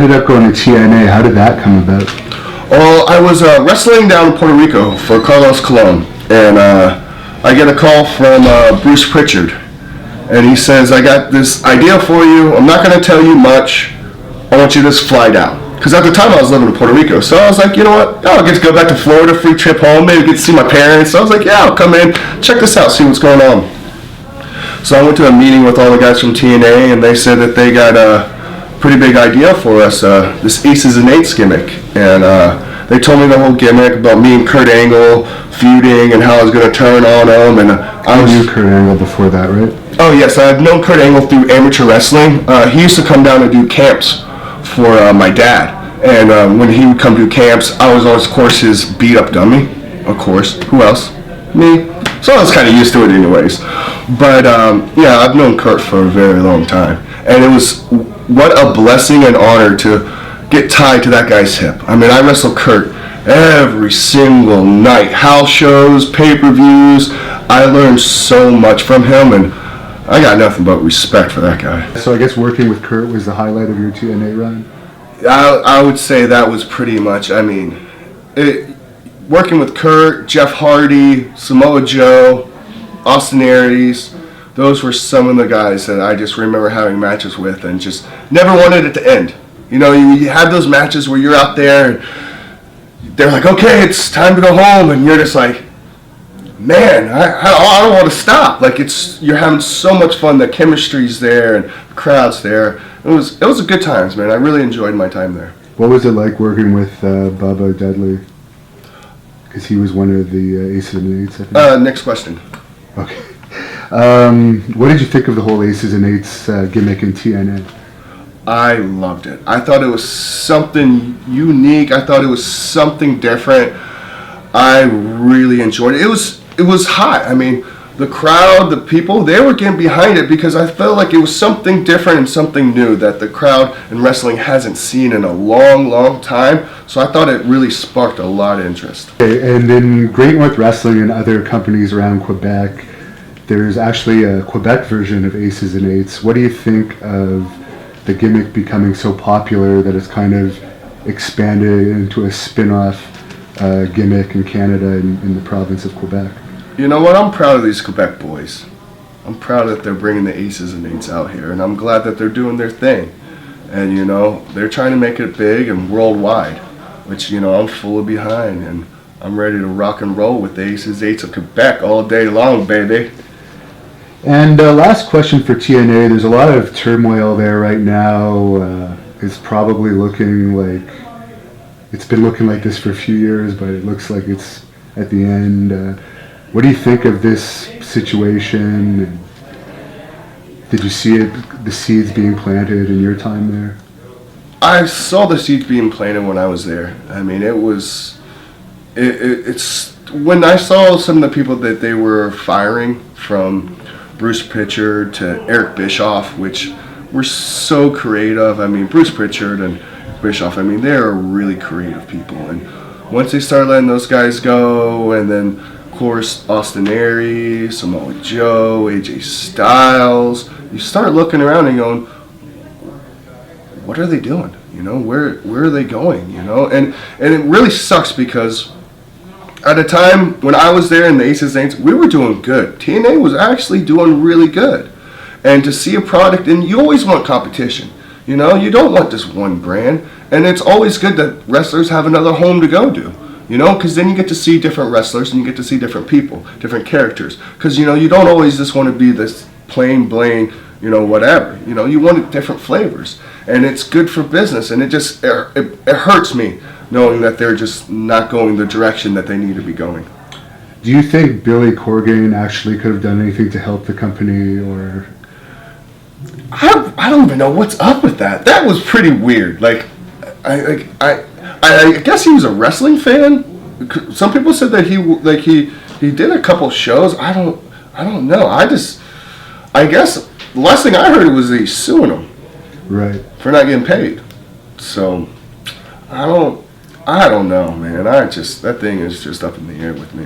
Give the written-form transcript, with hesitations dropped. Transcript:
ended up going to TNA. How did that come about? Well, I was wrestling down in Puerto Rico for Carlos Colon, and I get a call from Bruce Pritchard, and he says, I got this idea for you. I'm not going to tell you much. I want you to just fly down. Because at the time I was living in Puerto Rico, so I was like, you know what? I'll get to go back to Florida, free trip home, maybe get to see my parents. So I was like, yeah, I'll come in, check this out, see what's going on. So I went to a meeting with all the guys from TNA, and they said that they got a pretty big idea for us, this Aces and Eights gimmick. And they told me the whole gimmick about me and Kurt Angle feuding and how I was going to turn on them. And I knew Kurt Angle before that, right? Oh, yes. I've known Kurt Angle through amateur wrestling. He used to come down and do camps for my dad. And when he would come do camps, I was always, of course, his beat-up dummy. Of course. Who else? Me. So I was kind of used to it anyways. But, yeah, I've known Kurt for a very long time. And it was what a blessing and honor to get tied to that guy's hip. I mean, I wrestled Kurt every single night. House shows, pay-per-views. I learned so much from him, and I got nothing but respect for that guy. So I guess working with Kurt was the highlight of your TNA run? I would say that was pretty much, I mean, working with Kurt, Jeff Hardy, Samoa Joe, Austin Aries, those were some of the guys that I just remember having matches with and just never wanted it to end. You know, you had those matches where you're out there and they're like, okay, it's time to go home, and you're just like, man, I don't want to stop. Like, you're having so much fun. The chemistry's there and the crowd's there. It was a good times, man. I really enjoyed my time there. What was it like working with Bubba Dudley? Because he was one of the Aces and Eights, I think. Next question. Okay. What did you think of the whole Aces and Eights gimmick in TNA? I loved it. I thought it was something unique. I thought it was something different. I really enjoyed it. It was hot. I mean, the crowd, the people, they were getting behind it because I felt like it was something different and something new that the crowd in wrestling hasn't seen in a long, long time. So I thought it really sparked a lot of interest. Okay, and in Great North Wrestling and other companies around Quebec, there's actually a Quebec version of Aces and Eights. What do you think of the gimmick becoming so popular that it's kind of expanded into a spin-off gimmick in Canada in the province of Quebec? You know what? I'm proud of these Quebec boys. I'm proud that they're bringing the Aces and Eights out here, and I'm glad that they're doing their thing. And, you know, they're trying to make it big and worldwide, which, you know, I'm fully behind, and I'm ready to rock and roll with the Aces and Eights of Quebec all day long, baby. And last question for TNA. There's a lot of turmoil there right now. It's probably looking like, it's been looking like this for a few years, but it looks like it's at the end. What do you think of this situation? Did you see the seeds being planted in your time there? I saw the seeds being planted when I was there. I mean, it's when I saw some of the people that they were firing, from Bruce Pritchard to Eric Bischoff, which were so creative. I mean, Bruce Pritchard and Bischoff, I mean, they're really creative people. And once they started letting those guys go, and then, of course, Austin Aries, Samoa Joe, AJ Styles, you start looking around and going, what are they doing? You know, where are they going? You know, and it really sucks because at a time when I was there in the Aces and Eights, we were doing good. TNA was actually doing really good. And to see a product, and you always want competition. You know, you don't want just one brand. And it's always good that wrestlers have another home to go to. You know, because then you get to see different wrestlers and you get to see different people, different characters. Because, you know, you don't always just want to be this plain, bland, you know, whatever. You know, you want different flavors. And it's good for business. And it hurts me knowing that they're just not going the direction that they need to be going. Do you think Billy Corgan actually could have done anything to help the company, or? I don't even know what's up with that. That was pretty weird. Like, I guess he was a wrestling fan. Some people said that he did a couple shows. I don't know. I guess the last thing I heard was he's suing him. Right. For not getting paid. So I don't know, man. That thing is just up in the air with me.